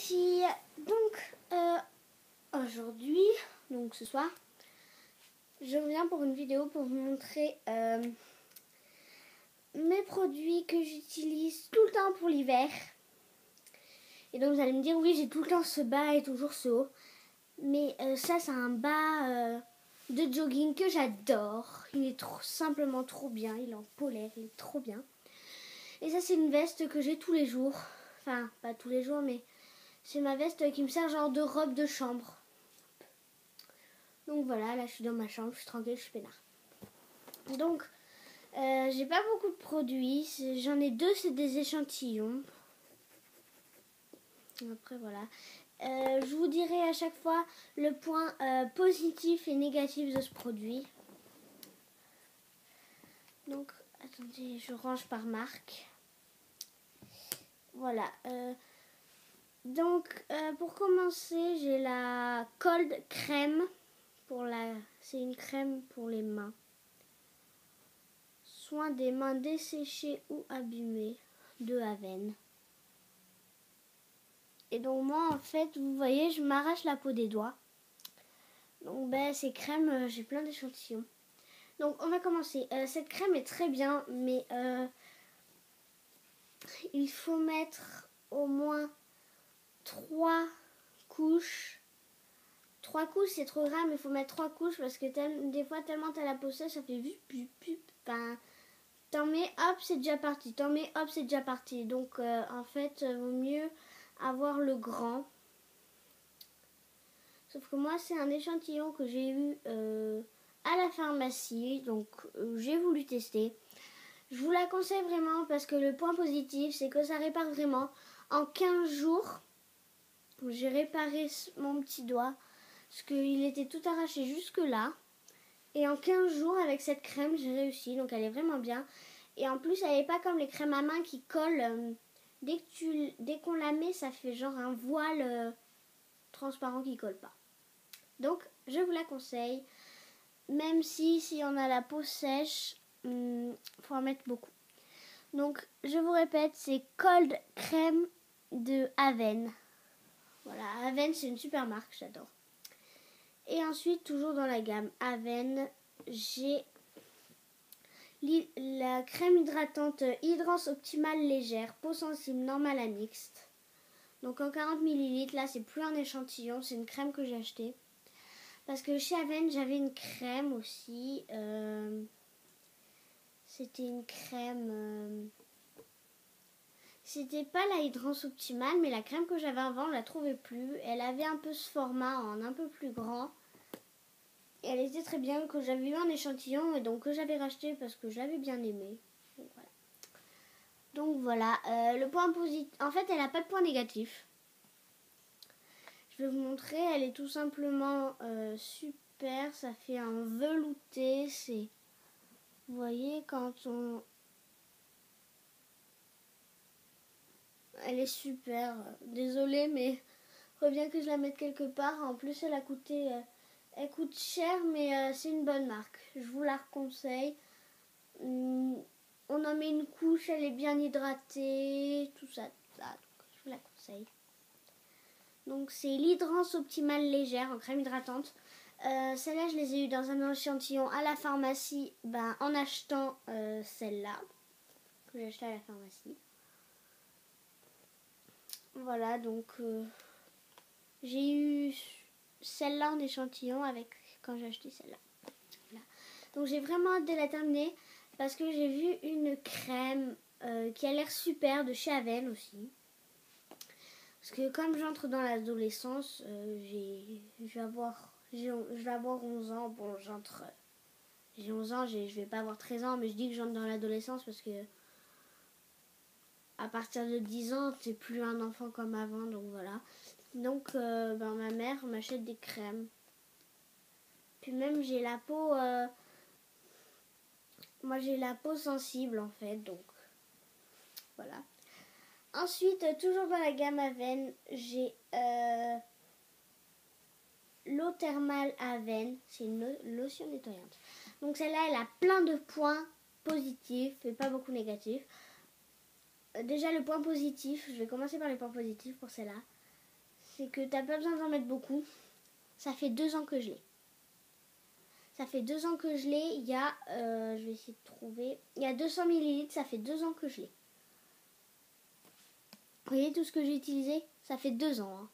filles, donc aujourd'hui, donc ce soir, je reviens pour une vidéo pour vous montrer mes produits que j'utilise tout le temps pour l'hiver. Et donc vous allez me dire, oui, j'ai tout le temps ce bas et toujours ce haut. Mais ça, c'est un bas de jogging que j'adore. Il est simplement trop bien, il est en polaire, il est trop bien. Et ça, c'est une veste que j'ai tous les jours. Enfin, pas tous les jours, mais c'est ma veste qui me sert genre de robe de chambre. Donc voilà, là je suis dans ma chambre, je suis tranquille, je suis peinard. Donc, j'ai pas beaucoup de produits. J'en ai deux, c'est des échantillons. Après voilà. Je vous dirai à chaque fois le point positif et négatif de ce produit. Donc, attendez, je range par marque. Voilà. Donc, pour commencer, j'ai la Cold Crème. C'est une crème pour les mains. Soin des mains desséchées ou abîmées de Aven. Et donc moi, en fait, vous voyez, je m'arrache la peau des doigts. Donc ces crèmes, j'ai plein d'échantillons. Donc on va commencer. Cette crème est très bien, mais il faut mettre au moins 3 couches. 3 couches, c'est trop rare, mais il faut mettre 3 couches parce que des fois, tellement t'as la peau sèche, ça fait enfin, t'en mets, hop, c'est déjà parti. T'en mets, hop, c'est déjà parti. Donc, en fait, vaut mieux avoir le grand. Sauf que moi, c'est un échantillon que j'ai eu à la pharmacie. Donc, j'ai voulu tester. Je vous la conseille vraiment parce que le point positif, c'est que ça répare vraiment. En 15 jours, j'ai réparé mon petit doigt parce qu'il était tout arraché jusque là. Et en 15 jours, avec cette crème, j'ai réussi. Donc, elle est vraiment bien. Et en plus, elle n'est pas comme les crèmes à main qui collent. Dès qu'on la met, ça fait genre un voile transparent qui colle pas. Donc, je vous la conseille. Même si on a la peau sèche, faut en mettre beaucoup. Donc, je vous répète, c'est Cold Crème de Aven. Voilà, Aven, c'est une super marque, j'adore. Et ensuite, toujours dans la gamme Aven, j'ai la crème hydratante Hydrance Optimale Légère, peau sensible, normale à mixte. Donc en 40 ml, là c'est plus un échantillon, c'est une crème que j'ai achetée. Parce que chez Aven, j'avais une crème aussi. C'était une crème... C'était pas la Hydrance Optimale, mais la crème que j'avais avant, on la trouvait plus. Elle avait un peu ce format en un peu plus grand. Et elle était très bien, que j'avais eu un échantillon et donc que j'avais racheté parce que je l'avais bien aimé. Donc voilà, le point positif, en fait elle n'a pas de point négatif. Je vais vous montrer, elle est tout simplement super, ça fait un velouté, vous voyez quand on... Elle est super, désolée mais faut bien que je la mette quelque part. En plus elle a coûté, elle coûte cher mais c'est une bonne marque, je vous la conseille. On en met une couche, elle est bien hydratée, tout ça, donc je vous la conseille. Donc c'est l'Hydrance Optimale Légère en crème hydratante. Celle-là, je les ai eu dans un échantillon à la pharmacie en achetant celle-là que j'ai acheté à la pharmacie. Voilà, donc j'ai eu celle-là en échantillon quand j'ai acheté celle-là. Voilà. Donc j'ai vraiment hâte de la terminer parce que j'ai vu une crème qui a l'air super de chez Aven aussi. Parce que comme j'entre dans l'adolescence, je vais avoir 11 ans. Bon, j'ai 11 ans, je vais pas avoir 13 ans, mais je dis que j'entre dans l'adolescence parce que à partir de 10 ans, t'es plus un enfant comme avant, donc voilà. Donc, ma mère m'achète des crèmes. Puis même, j'ai la peau... moi, j'ai la peau sensible, en fait, donc voilà. Ensuite, toujours dans la gamme Aven, j'ai l'eau thermale Aven. C'est une lotion nettoyante. Donc celle-là, elle a plein de points positifs et pas beaucoup négatifs. Déjà, le point positif, je vais commencer par les points positifs pour celle-là. c'est que t'as pas besoin d'en mettre beaucoup. Ça fait 2 ans que je l'ai. Ça fait 2 ans que je l'ai. Il y a, je vais essayer de trouver. Il y a 200 millilitres, ça fait 2 ans que je l'ai. Vous voyez tout ce que j'ai utilisé? Ça fait 2 ans. Hein.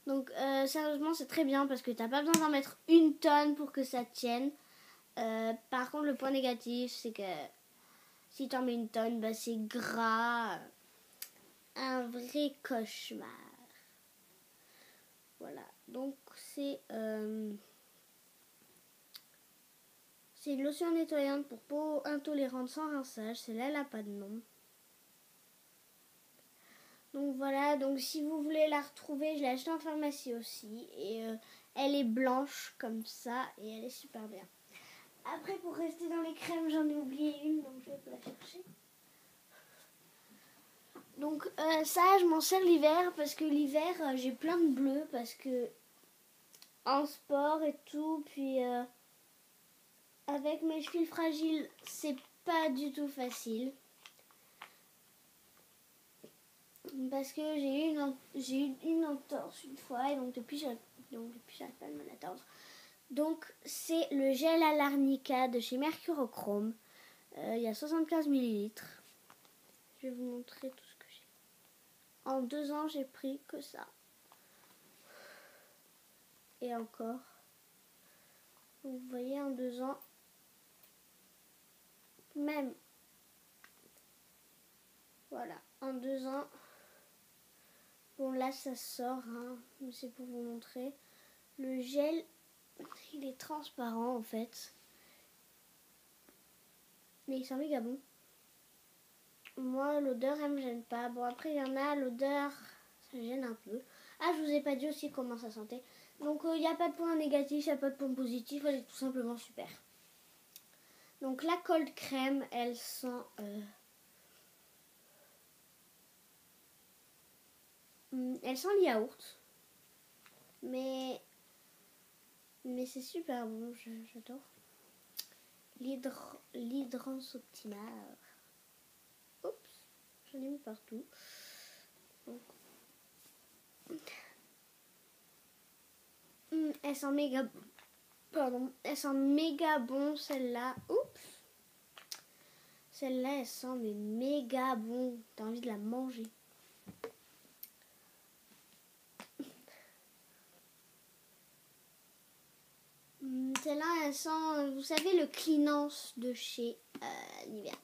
Donc sérieusement, c'est très bien parce que t'as pas besoin d'en mettre 1 tonne pour que ça tienne. Par contre, le point négatif, c'est que si t'en mets 1 tonne, bah, c'est gras. Un vrai cauchemar. Voilà. Donc c'est une lotion nettoyante pour peau intolérante sans rinçage. Celle-là, elle n'a pas de nom. Donc voilà, donc si vous voulez la retrouver, je l'ai achetée en pharmacie aussi. Et elle est blanche comme ça et elle est super bien. Après, pour rester dans les crèmes, j'en ai oublié une, donc je vais la chercher. Donc ça, je m'en sers l'hiver parce que l'hiver, j'ai plein de bleus parce que en sport et tout, puis avec mes chevilles fragiles, c'est pas du tout facile. Parce que j'ai eu une entorse une fois et donc depuis j'arrive pas à me la tordre. Donc c'est le gel à l'arnica de chez Mercurochrome. Il y a 75 millilitres. Je vais vous montrer tout ce que j'ai. En 2 ans, j'ai pris que ça. Et encore. Vous voyez, en 2 ans, même. Voilà, en 2 ans. Bon, là, ça sort, hein, mais c'est pour vous montrer. Le gel, il est transparent, en fait. Mais il sent méga bon. Moi, l'odeur, elle me gêne pas. Bon, après, il y en a, l'odeur, ça gêne un peu. Ah, je vous ai pas dit aussi comment ça sentait. Donc, il n'y a pas de point négatif, il n'y a pas de point positif. Elle est tout simplement super. Donc, la cold crème, elle sent... elle sent le yaourt. Mais c'est super bon, j'adore. L'hydrance optimale. Oups, j'en ai mis partout. Donc, elle sent méga bon. Pardon, elle sent méga bon celle-là. Oups. Celle-là, elle sent mais méga bon. T'as envie de la manger. Celle-là, elle sent, vous savez, le Cleanance de chez Nivea.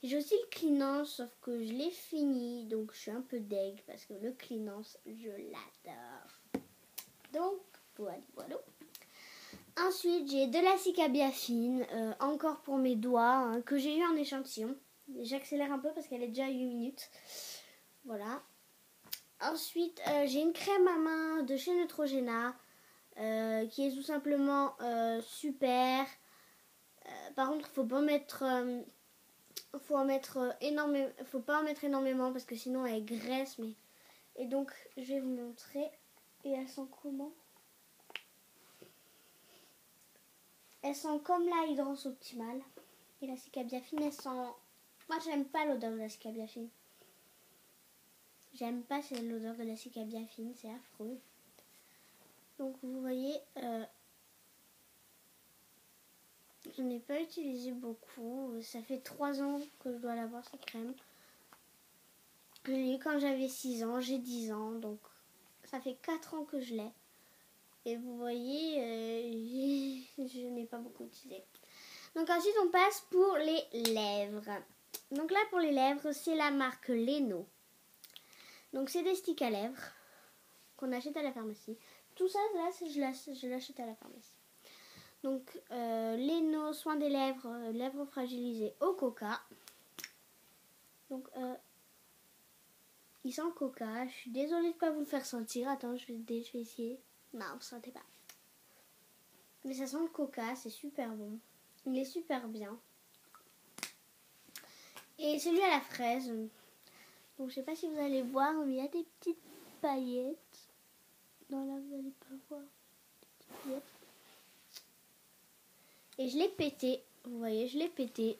J'ai aussi le Cleanance, sauf que je l'ai fini, donc je suis un peu deg parce que le Cleanance, je l'adore. Donc, voilà. Ensuite, j'ai de la cicabiafine, encore pour mes doigts, hein, que j'ai eu en échantillon. J'accélère un peu parce qu'elle est déjà à 8 minutes. Voilà. Ensuite, j'ai une crème à main de chez Neutrogena. Qui est tout simplement super. Par contre, faut pas mettre faut pas en mettre énormément parce que sinon elle graisse. Et donc je vais vous montrer. Et elles sent comment? Elles sent comme la hydrance optimale. Et la cicabiafine, elle sent... Moi, j'aime pas l'odeur de la cicabiafine. J'aime pas l'odeur de la cicabiafine, c'est affreux. Donc vous voyez, je n'ai pas utilisé beaucoup. Ça fait 3 ans que je dois l'avoir cette crème. Je l'ai eu quand j'avais 6 ans, j'ai 10 ans, donc ça fait 4 ans que je l'ai. Et vous voyez, je n'ai pas beaucoup utilisé. Donc ensuite on passe pour les lèvres. Donc là pour les lèvres, c'est la marque Leno. Donc c'est des sticks à lèvres qu'on achète à la pharmacie. Tout ça là, je l'achète à la pharmacie. Donc Leno, soin des lèvres, lèvres fragilisées au coca. Donc il sent le coca. Je suis désolée de ne pas vous le faire sentir. Attends, je vais essayer. Non, vous ne sentez pas. Mais ça sent le coca, c'est super bon. Il est super bien. Et celui à la fraise. Donc je sais pas si vous allez voir, mais il y a des petites paillettes. Non, là vous n'allez pas voir. Des petites paillettes. Et je l'ai pété. Vous voyez, je l'ai pété.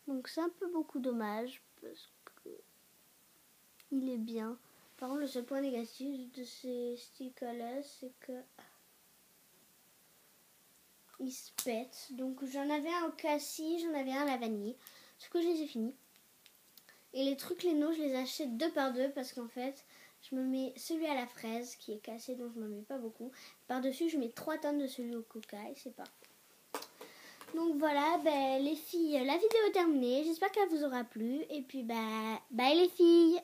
Donc c'est un peu beaucoup dommage parce que il est bien. Par contre, le seul point négatif de ces stickers-là, c'est que ils se pètent. Donc j'en avais un au cassis, j'en avais un à la vanille. Sauf que je les ai finis. Et les trucs Leno, je les achète 2 par 2 parce qu'en fait, je me mets celui à la fraise qui est cassé, donc je ne me mets pas beaucoup. Par-dessus, je mets 3 tonnes de celui au coca et c'est pas. Donc voilà, les filles, la vidéo est terminée. J'espère qu'elle vous aura plu. Et puis, bye les filles!